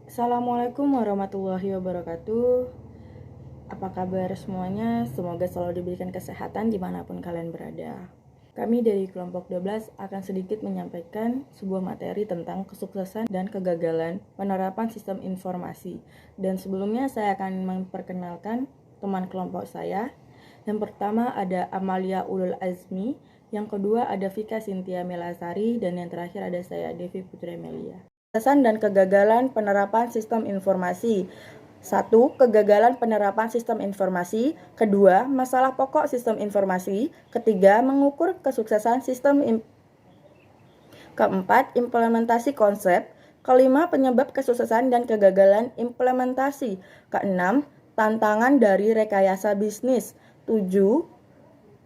Assalamualaikum warahmatullahi wabarakatuh. Apa kabar semuanya? Semoga selalu diberikan kesehatan dimanapun kalian berada. Kami dari kelompok 12 akan sedikit menyampaikan sebuah materi tentang kesuksesan dan kegagalan penerapan sistem informasi. Dan sebelumnya saya akan memperkenalkan teman kelompok saya. Yang pertama ada Amalia Ulul Azmi, yang kedua ada Vika Sintia Melasari, dan yang terakhir ada saya Devi Putri Melia. Kesuksesan dan kegagalan penerapan sistem informasi. 1. Kegagalan penerapan sistem informasi. Kedua, masalah pokok sistem informasi. Ketiga, mengukur kesuksesan sistem. Keempat, implementasi konsep. Kelima, penyebab kesuksesan dan kegagalan implementasi. Keenam, tantangan dari rekayasa bisnis. 7.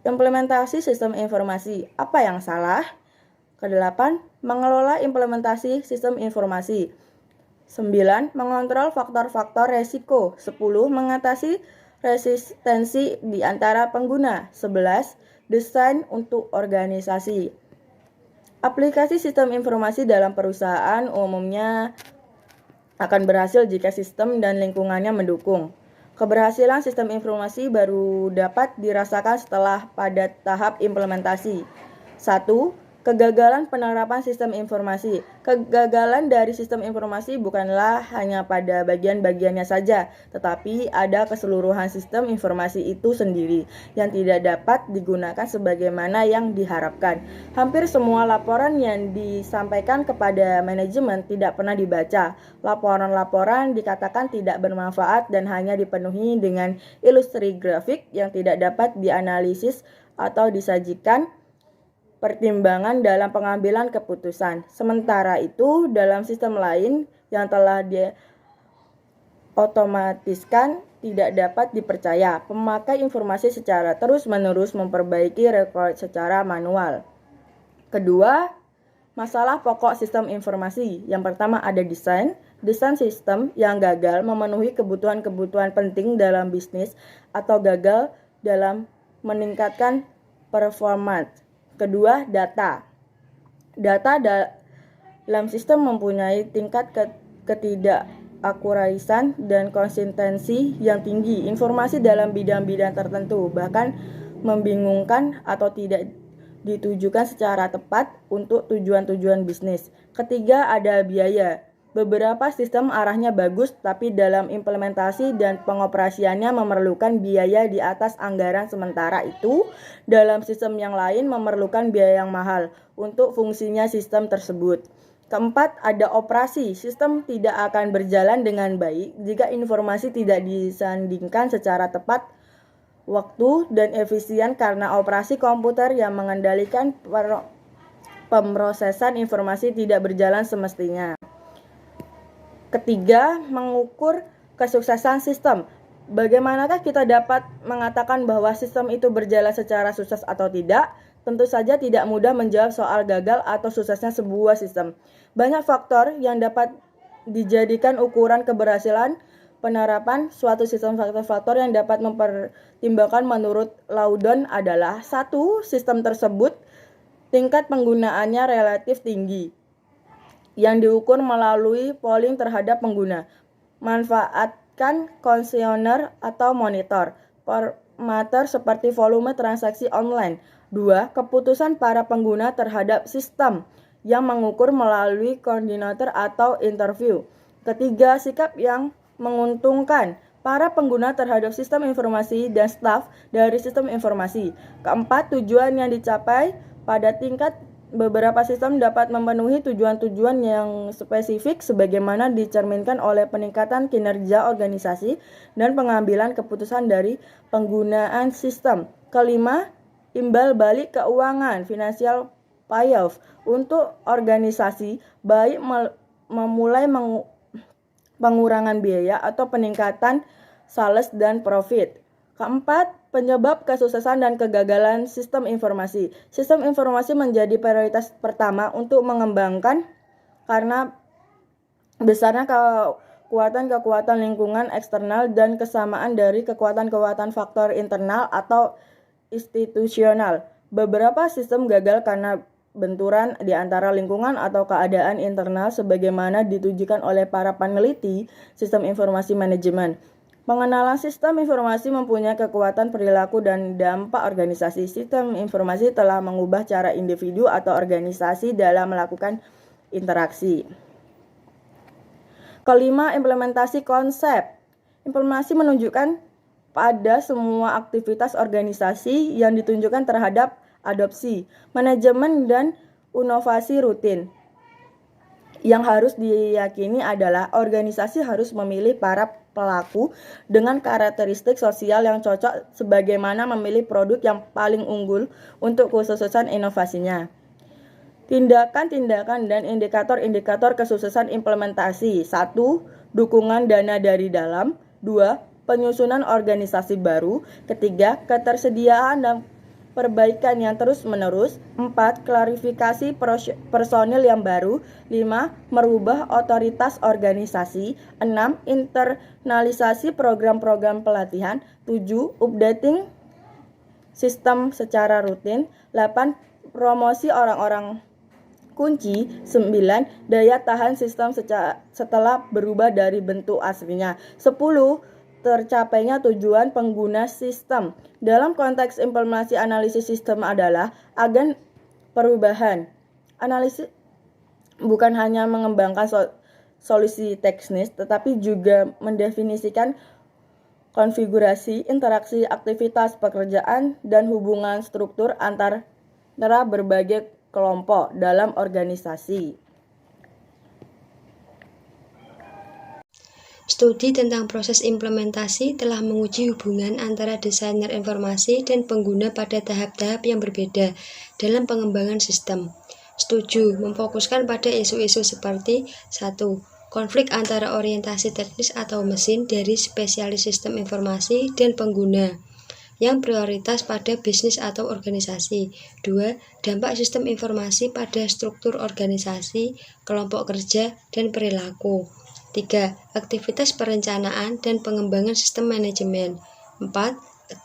Implementasi sistem informasi. Apa yang salah? Kedelapan, mengelola implementasi sistem informasi. 9. Mengontrol faktor-faktor resiko. 10. Mengatasi resistensi di antara pengguna. 11. Desain untuk organisasi. Aplikasi sistem informasi dalam perusahaan umumnya akan berhasil jika sistem dan lingkungannya mendukung. Keberhasilan sistem informasi baru dapat dirasakan setelah pada tahap implementasi. 1. Kegagalan penerapan sistem informasi. Kegagalan dari sistem informasi bukanlah hanya pada bagian-bagiannya saja, tetapi ada keseluruhan sistem informasi itu sendiri yang tidak dapat digunakan sebagaimana yang diharapkan. Hampir semua laporan yang disampaikan kepada manajemen tidak pernah dibaca. Laporan-laporan dikatakan tidak bermanfaat dan hanya dipenuhi dengan ilustrasi grafik yang tidak dapat dianalisis atau disajikan pertimbangan dalam pengambilan keputusan. Sementara itu, dalam sistem lain yang telah diotomatiskan tidak dapat dipercaya. Pemakai informasi secara terus-menerus memperbaiki rekod secara manual. Kedua, masalah pokok sistem informasi. Yang pertama ada desain. Desain sistem yang gagal memenuhi kebutuhan-kebutuhan penting dalam bisnis atau gagal dalam meningkatkan performa. Kedua, data. Data dalam sistem mempunyai tingkat ketidakakuraisan dan konsistensi yang tinggi. Informasi dalam bidang-bidang tertentu bahkan membingungkan atau tidak ditujukan secara tepat untuk tujuan-tujuan bisnis. Ketiga, ada biaya. Beberapa sistem arahnya bagus, tapi dalam implementasi dan pengoperasiannya memerlukan biaya di atas anggaran. Sementara itu, dalam sistem yang lain memerlukan biaya yang mahal untuk fungsinya sistem tersebut. Keempat, ada operasi. Sistem tidak akan berjalan dengan baik jika informasi tidak disandingkan secara tepat waktu dan efisien karena operasi komputer yang mengendalikan pemrosesan informasi tidak berjalan semestinya. Ketiga, mengukur kesuksesan sistem. Bagaimanakah kita dapat mengatakan bahwa sistem itu berjalan secara sukses atau tidak? Tentu saja tidak mudah menjawab soal gagal atau suksesnya sebuah sistem. Banyak faktor yang dapat dijadikan ukuran keberhasilan penerapan suatu sistem. Faktor-faktor yang dapat mempertimbangkan menurut Laudon adalah 1. Sistem tersebut tingkat penggunaannya relatif tinggi yang diukur melalui polling terhadap pengguna. Manfaatkan kuesioner atau monitor parameter seperti volume transaksi online. 2. Keputusan para pengguna terhadap sistem yang mengukur melalui koordinator atau interview. Ketiga, sikap yang menguntungkan para pengguna terhadap sistem informasi dan staf dari sistem informasi. Keempat, tujuan yang dicapai pada tingkat beberapa sistem dapat memenuhi tujuan-tujuan yang spesifik sebagaimana dicerminkan oleh peningkatan kinerja organisasi dan pengambilan keputusan dari penggunaan sistem. Kelima, imbal balik keuangan, financial payoff untuk organisasi, baik memulai pengurangan biaya atau peningkatan sales dan profit. Keempat, penyebab kesuksesan dan kegagalan sistem informasi. Sistem informasi menjadi prioritas pertama untuk mengembangkan karena besarnya kekuatan-kekuatan lingkungan eksternal dan kesamaan dari kekuatan-kekuatan faktor internal atau institusional. Beberapa sistem gagal karena benturan di antara lingkungan atau keadaan internal sebagaimana ditujukan oleh para peneliti sistem informasi manajemen. Pengenalan sistem informasi mempunyai kekuatan perilaku dan dampak organisasi. Sistem informasi telah mengubah cara individu atau organisasi dalam melakukan interaksi. Kelima, implementasi konsep. Implementasi menunjukkan pada semua aktivitas organisasi yang ditunjukkan terhadap adopsi, manajemen, dan inovasi rutin. Yang harus diyakini adalah organisasi harus memilih para pelaku dengan karakteristik sosial yang cocok sebagaimana memilih produk yang paling unggul untuk kesuksesan inovasinya. Tindakan-tindakan dan indikator-indikator kesuksesan implementasi. 1. Dukungan dana dari dalam. 2. Penyusunan organisasi baru. Ketiga, ketersediaan dan perbaikan yang terus-menerus. 4. Klarifikasi personil yang baru. 5. Merubah otoritas organisasi. 6. Internalisasi program-program pelatihan. 7. Updating sistem secara rutin. 8. Promosi orang-orang kunci. 9. Daya tahan sistem setelah berubah dari bentuk aslinya. 10. Tercapainya tujuan pengguna sistem. Dalam konteks implementasi analisis sistem adalah agen perubahan. Analisis bukan hanya mengembangkan solusi teknis, tetapi juga mendefinisikan konfigurasi, interaksi, aktivitas pekerjaan, dan hubungan struktur antara berbagai kelompok dalam organisasi. Studi tentang proses implementasi telah menguji hubungan antara desainer informasi dan pengguna pada tahap-tahap yang berbeda dalam pengembangan sistem. Studi memfokuskan pada isu-isu seperti 1. Konflik antara orientasi teknis atau mesin dari spesialis sistem informasi dan pengguna yang prioritas pada bisnis atau organisasi. 2. Dampak sistem informasi pada struktur organisasi, kelompok kerja, dan perilaku. 3. Aktivitas perencanaan dan pengembangan sistem manajemen. 4.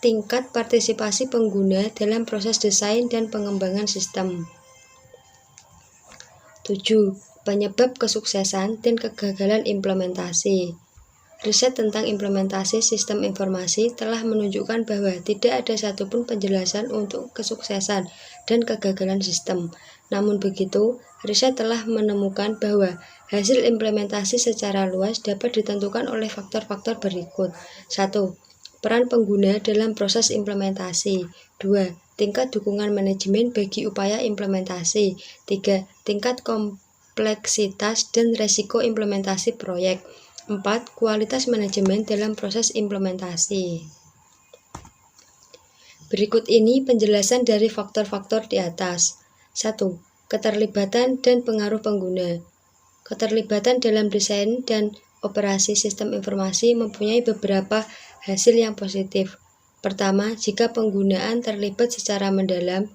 Tingkat partisipasi pengguna dalam proses desain dan pengembangan sistem. 7. Penyebab kesuksesan dan kegagalan implementasi. Riset tentang implementasi sistem informasi telah menunjukkan bahwa tidak ada satupun penjelasan untuk kesuksesan dan kegagalan sistem. Namun begitu, riset telah menemukan bahwa hasil implementasi secara luas dapat ditentukan oleh faktor-faktor berikut. 1. Peran pengguna dalam proses implementasi. 2. Tingkat dukungan manajemen bagi upaya implementasi. 3. Tingkat kompleksitas dan resiko implementasi proyek. 4. Kualitas manajemen dalam proses implementasi. Berikut ini penjelasan dari faktor-faktor di atas. 1. Keterlibatan dan pengaruh pengguna. Keterlibatan dalam desain dan operasi sistem informasi mempunyai beberapa hasil yang positif. Pertama, jika penggunaan terlibat secara mendalam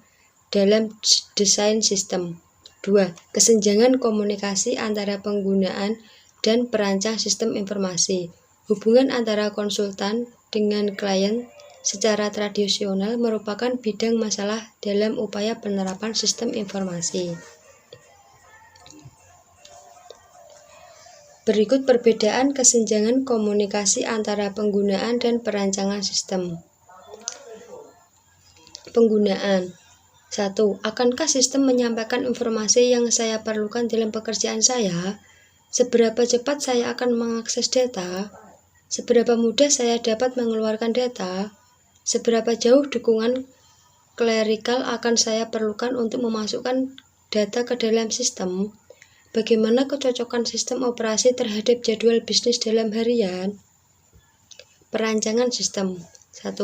dalam desain sistem. 2. Kesenjangan komunikasi antara penggunaan dan perancang sistem informasi. Hubungan antara konsultan dengan klien secara tradisional merupakan bidang masalah dalam upaya penerapan sistem informasi. Berikut perbedaan kesenjangan komunikasi antara penggunaan dan perancangan sistem. Penggunaan. 1. Akankah sistem menyampaikan informasi yang saya perlukan dalam pekerjaan saya? Seberapa cepat saya akan mengakses data? Seberapa mudah saya dapat mengeluarkan data? Seberapa jauh dukungan klerikal akan saya perlukan untuk memasukkan data ke dalam sistem? Bagaimana kecocokan sistem operasi terhadap jadwal bisnis dalam harian? Perancangan sistem. 1.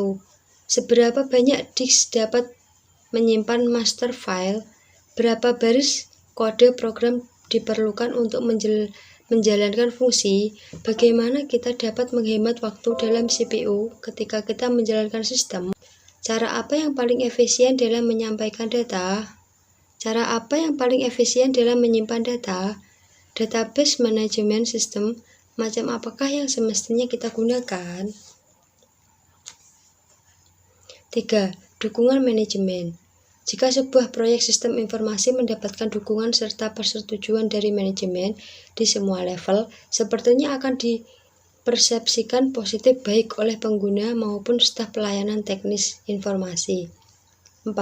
Seberapa banyak disk dapat menyimpan master file? Berapa baris kode program diperlukan untuk menjalankan fungsi? Bagaimana kita dapat menghemat waktu dalam CPU ketika kita menjalankan sistem? Cara apa yang paling efisien dalam menyampaikan data? Cara apa yang paling efisien dalam menyimpan data? Database manajemen sistem, macam apakah yang semestinya kita gunakan? 3. Dukungan manajemen. Jika sebuah proyek sistem informasi mendapatkan dukungan serta persetujuan dari manajemen di semua level, sepertinya akan dipersepsikan positif baik oleh pengguna maupun staf pelayanan teknis informasi. 4.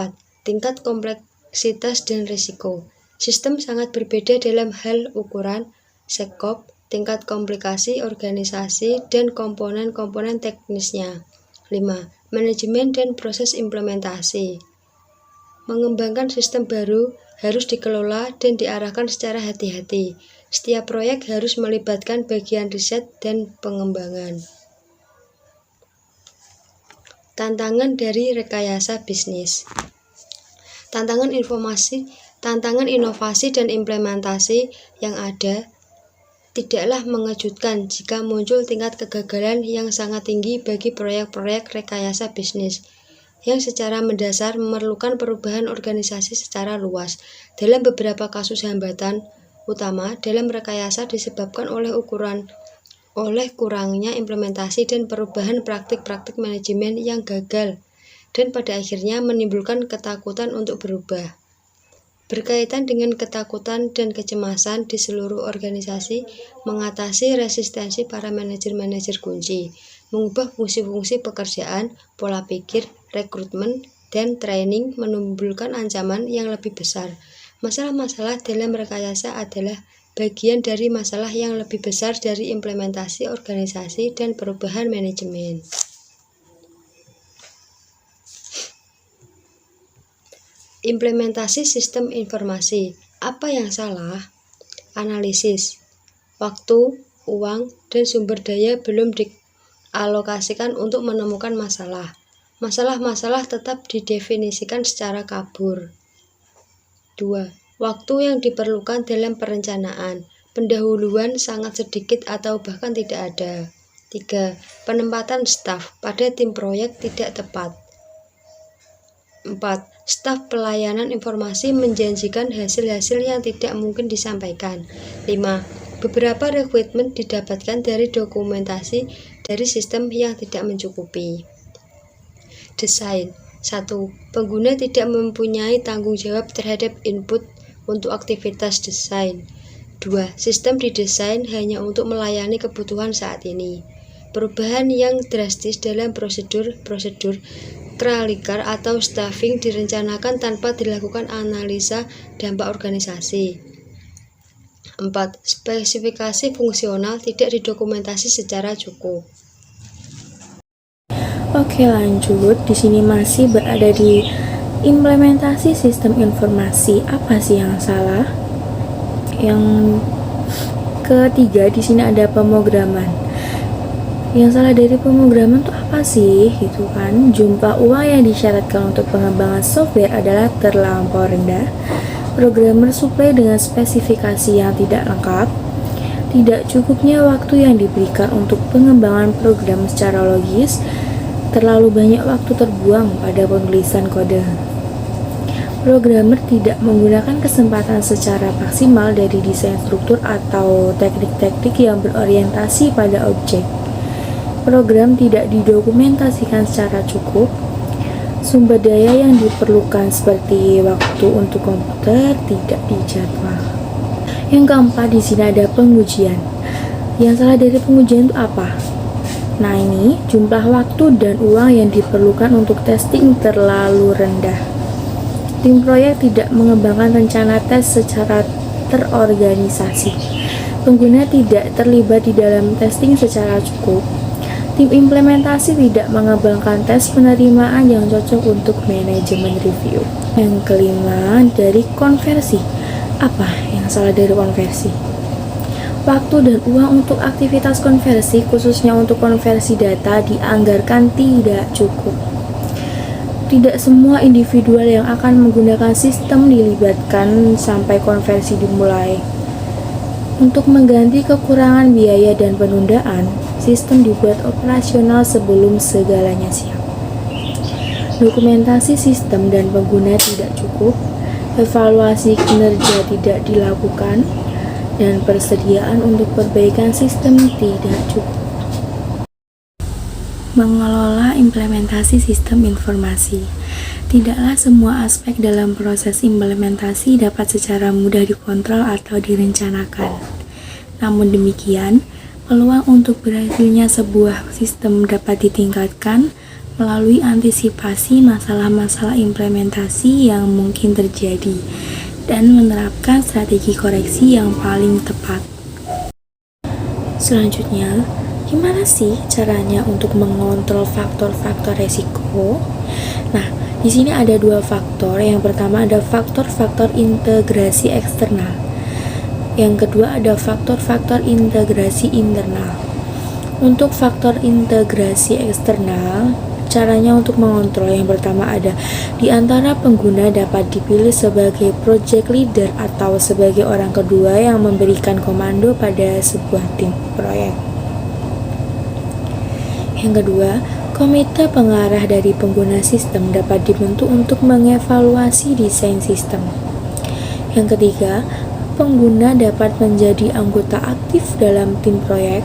Tingkat kompleksitas dan risiko. Sistem sangat berbeda dalam hal ukuran, skop, tingkat komplikasi organisasi, dan komponen-komponen teknisnya. 5. Manajemen dan proses implementasi. Mengembangkan sistem baru harus dikelola dan diarahkan secara hati-hati. Setiap proyek harus melibatkan bagian riset dan pengembangan. Tantangan dari rekayasa bisnis. Tantangan inovasi dan implementasi yang ada tidaklah mengejutkan jika muncul tingkat kegagalan yang sangat tinggi bagi proyek-proyek rekayasa bisnis yang secara mendasar memerlukan perubahan organisasi secara luas. Dalam beberapa kasus, hambatan utama dalam rekayasa disebabkan oleh kurangnya implementasi dan perubahan praktik-praktik manajemen yang gagal dan pada akhirnya menimbulkan ketakutan untuk berubah. Berkaitan dengan ketakutan dan kecemasan di seluruh organisasi, mengatasi resistensi para manajer-manajer kunci, mengubah fungsi-fungsi pekerjaan, pola pikir, rekrutmen, dan training menimbulkan ancaman yang lebih besar. Masalah-masalah dalam rekayasa adalah bagian dari masalah yang lebih besar dari implementasi organisasi dan perubahan manajemen. Implementasi sistem informasi. Apa yang salah? Analisis. Waktu, uang, dan sumber daya belum dialokasikan untuk menemukan masalah. Masalah-masalah tetap didefinisikan secara kabur. 2. Waktu yang diperlukan dalam perencanaan. Pendahuluan sangat sedikit atau bahkan tidak ada. 3. Penempatan staf pada tim proyek tidak tepat. 4. Staf pelayanan informasi menjanjikan hasil-hasil yang tidak mungkin disampaikan. 5. Beberapa rekrutmen didapatkan dari dokumentasi dari sistem yang tidak mencukupi. Desain. 1. Pengguna tidak mempunyai tanggung jawab terhadap input untuk aktivitas desain. 2. Sistem didesain hanya untuk melayani kebutuhan saat ini. Perubahan yang drastis dalam prosedur kralikar atau staffing direncanakan tanpa dilakukan analisa dampak organisasi. 4. Spesifikasi fungsional tidak didokumentasi secara cukup. Oke, lanjut. Di sini masih berada di implementasi sistem informasi. Apa sih yang salah? Yang ketiga di sini ada pemrograman. Yang salah dari pemrograman itu apa sih? Gitu kan. Jumlah uang yang disyaratkan untuk pengembangan software adalah terlampau rendah. Programmer suplai dengan spesifikasi yang tidak lengkap. Tidak cukupnya waktu yang diberikan untuk pengembangan program secara logis. Terlalu banyak waktu terbuang pada penulisan kode. Programmer tidak menggunakan kesempatan secara maksimal dari desain struktur atau teknik-teknik yang berorientasi pada objek. Program tidak didokumentasikan secara cukup. Sumber daya yang diperlukan seperti waktu untuk komputer tidak dijadwal. Yang keempat di sini ada pengujian. Yang salah dari pengujian itu apa? Nah, ini jumlah waktu dan uang yang diperlukan untuk testing terlalu rendah. Tim proyek tidak mengembangkan rencana tes secara terorganisasi. Pengguna tidak terlibat di dalam testing secara cukup. Tim implementasi tidak mengembangkan tes penerimaan yang cocok untuk manajemen review. Yang kelima, dari konversi. Apa yang salah dari konversi? Waktu dan uang untuk aktivitas konversi, khususnya untuk konversi data, dianggarkan tidak cukup. Tidak semua individual yang akan menggunakan sistem dilibatkan sampai konversi dimulai. Untuk mengganti kekurangan biaya dan penundaan, sistem dibuat operasional sebelum segalanya siap. Dokumentasi sistem dan pengguna tidak cukup, evaluasi kinerja tidak dilakukan, dan persediaan untuk perbaikan sistem tidak cukup. Mengelola implementasi sistem informasi. Tidaklah semua aspek dalam proses implementasi dapat secara mudah dikontrol atau direncanakan. Namun demikian, peluang untuk berhasilnya sebuah sistem dapat ditingkatkan melalui antisipasi masalah-masalah implementasi yang mungkin terjadi dan menerapkan strategi koreksi yang paling tepat. Selanjutnya, gimana sih caranya untuk mengontrol faktor-faktor resiko? Nah, di sini ada dua faktor. Yang pertama ada faktor-faktor integrasi eksternal. Yang kedua ada faktor-faktor integrasi internal. Untuk faktor integrasi eksternal, caranya untuk mengontrol yang pertama ada di antara pengguna dapat dipilih sebagai project leader atau sebagai orang kedua yang memberikan komando pada sebuah tim proyek. Yang kedua, komite pengarah dari pengguna sistem dapat dibentuk untuk mengevaluasi desain sistem. Yang ketiga, pengguna dapat menjadi anggota aktif dalam tim proyek.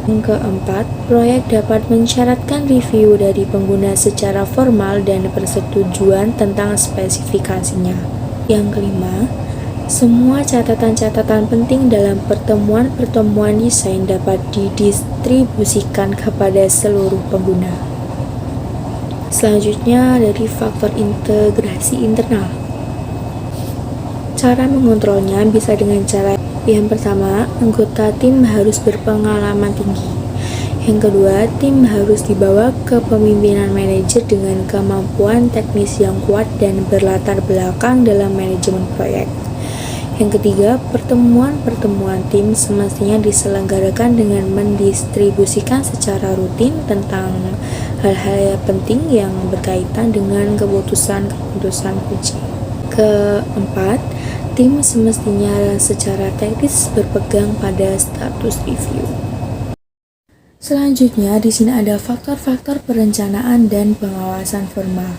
Yang keempat, proyek dapat mensyaratkan review dari pengguna secara formal dan persetujuan tentang spesifikasinya. Yang kelima, semua catatan-catatan penting dalam pertemuan-pertemuan desain dapat didistribusikan kepada seluruh pengguna. Selanjutnya dari faktor integrasi internal. Cara mengontrolnya bisa dengan cara yang pertama, anggota tim harus berpengalaman tinggi. Yang kedua, tim harus dibawa ke pemimpinan manajer dengan kemampuan teknis yang kuat dan berlatar belakang dalam manajemen proyek. Yang ketiga, pertemuan-pertemuan tim semestinya diselenggarakan dengan mendistribusikan secara rutin tentang hal-hal penting yang berkaitan dengan keputusan-keputusan kunci. Keempat, tim semestinya secara teknis berpegang pada status review. Selanjutnya, di sini ada faktor-faktor perencanaan dan pengawasan formal.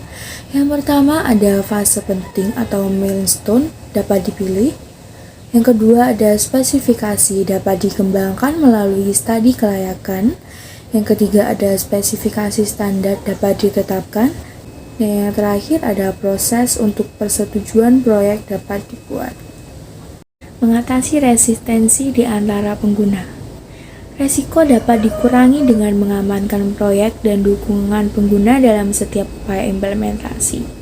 Yang pertama ada fase penting atau milestone dapat dipilih. Yang kedua ada spesifikasi dapat dikembangkan melalui studi kelayakan. Yang ketiga ada spesifikasi standar dapat ditetapkan. Dan yang terakhir ada proses untuk persetujuan proyek dapat dibuat. Mengatasi resistensi di antara pengguna. Resiko dapat dikurangi dengan mengamankan proyek dan dukungan pengguna dalam setiap upaya implementasi.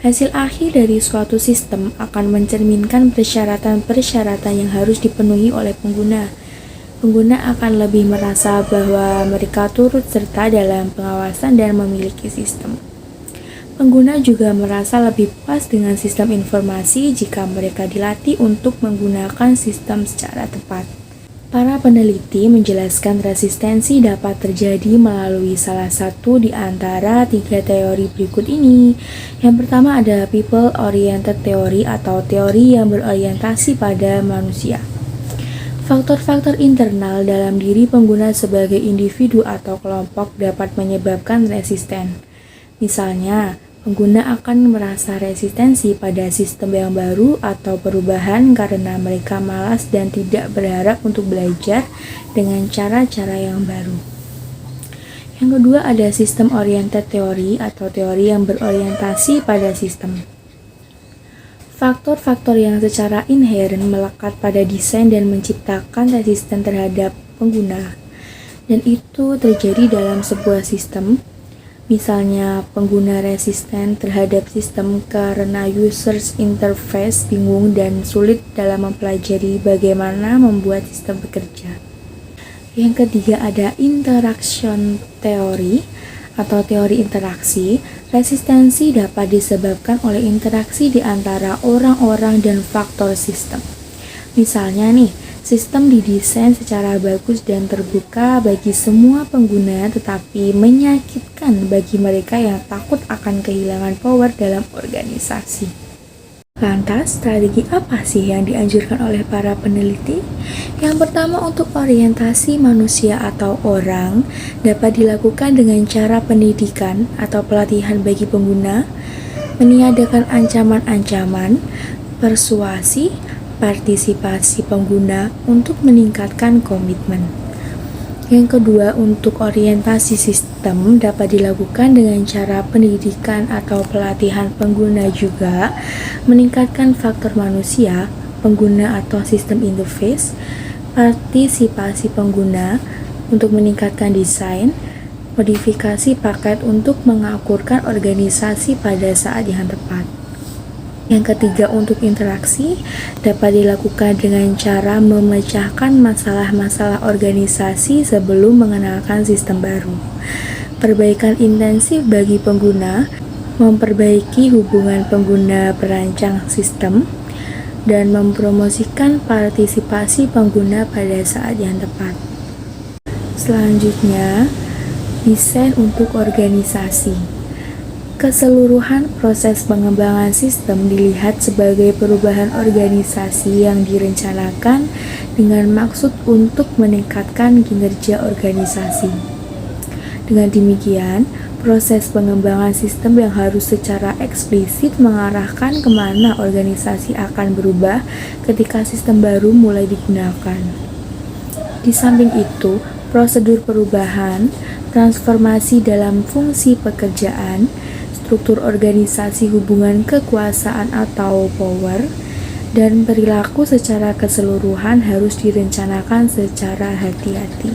Hasil akhir dari suatu sistem akan mencerminkan persyaratan-persyaratan yang harus dipenuhi oleh pengguna. Pengguna akan lebih merasa bahwa mereka turut serta dalam pengawasan dan memiliki sistem. Pengguna juga merasa lebih puas dengan sistem informasi jika mereka dilatih untuk menggunakan sistem secara tepat. Para peneliti menjelaskan resistensi dapat terjadi melalui salah satu di antara tiga teori berikut ini. Yang pertama ada people-oriented theory atau teori yang berorientasi pada manusia. Faktor-faktor internal dalam diri pengguna sebagai individu atau kelompok dapat menyebabkan resisten. Misalnya, pengguna akan merasa resistensi pada sistem yang baru atau perubahan karena mereka malas dan tidak berharap untuk belajar dengan cara-cara yang baru. Yang kedua ada sistem oriented theory atau teori yang berorientasi pada sistem. Faktor-faktor yang secara inheren melekat pada desain dan menciptakan resisten terhadap pengguna. Dan itu terjadi dalam sebuah sistem. Misalnya, pengguna resisten terhadap sistem karena user interface bingung dan sulit dalam mempelajari bagaimana membuat sistem bekerja. Yang ketiga ada interaction theory atau teori interaksi. Resistensi dapat disebabkan oleh interaksi di antara orang-orang dan faktor sistem. Misalnya nih, sistem didesain secara bagus dan terbuka bagi semua pengguna, tetapi menyakitkan bagi mereka yang takut akan kehilangan power dalam organisasi. Lantas, strategi apa sih yang dianjurkan oleh para peneliti? Yang pertama, untuk orientasi manusia atau orang dapat dilakukan dengan cara pendidikan atau pelatihan bagi pengguna, meniadakan ancaman-ancaman, persuasi, partisipasi pengguna untuk meningkatkan komitmen. Yang kedua, untuk orientasi sistem dapat dilakukan dengan cara pendidikan atau pelatihan pengguna, juga meningkatkan faktor manusia, pengguna atau sistem interface, partisipasi pengguna untuk meningkatkan desain, modifikasi paket untuk mengakurkan organisasi pada saat yang tepat. Yang ketiga, untuk interaksi dapat dilakukan dengan cara memecahkan masalah-masalah organisasi sebelum mengenalkan sistem baru. Perbaikan intensif bagi pengguna, memperbaiki hubungan pengguna perancang sistem, dan mempromosikan partisipasi pengguna pada saat yang tepat. Selanjutnya, desain untuk organisasi. Keseluruhan proses pengembangan sistem dilihat sebagai perubahan organisasi yang direncanakan dengan maksud untuk meningkatkan kinerja organisasi. Dengan demikian, proses pengembangan sistem yang harus secara eksplisit mengarahkan kemana organisasi akan berubah ketika sistem baru mulai digunakan. Di samping itu, prosedur perubahan, transformasi dalam fungsi pekerjaan, struktur organisasi, hubungan kekuasaan atau power, dan perilaku secara keseluruhan harus direncanakan secara hati-hati.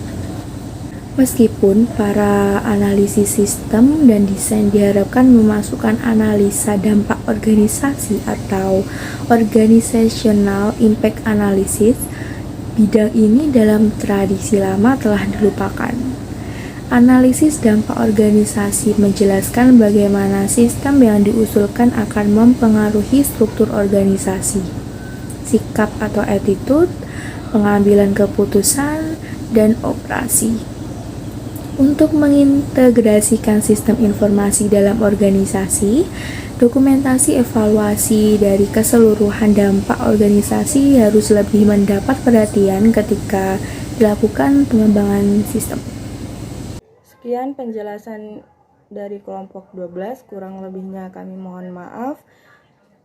Meskipun para analisis sistem dan desain diharapkan memasukkan analisa dampak organisasi atau organizational impact analysis, bidang ini dalam tradisi lama telah dilupakan. Analisis dampak organisasi menjelaskan bagaimana sistem yang diusulkan akan mempengaruhi struktur organisasi, sikap atau attitude, pengambilan keputusan, dan operasi. Untuk mengintegrasikan sistem informasi dalam organisasi, dokumentasi evaluasi dari keseluruhan dampak organisasi harus lebih mendapat perhatian ketika dilakukan pengembangan sistem. Sekian penjelasan dari kelompok 12, kurang lebihnya kami mohon maaf.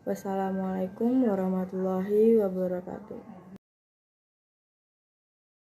Wassalamualaikum warahmatullahi wabarakatuh.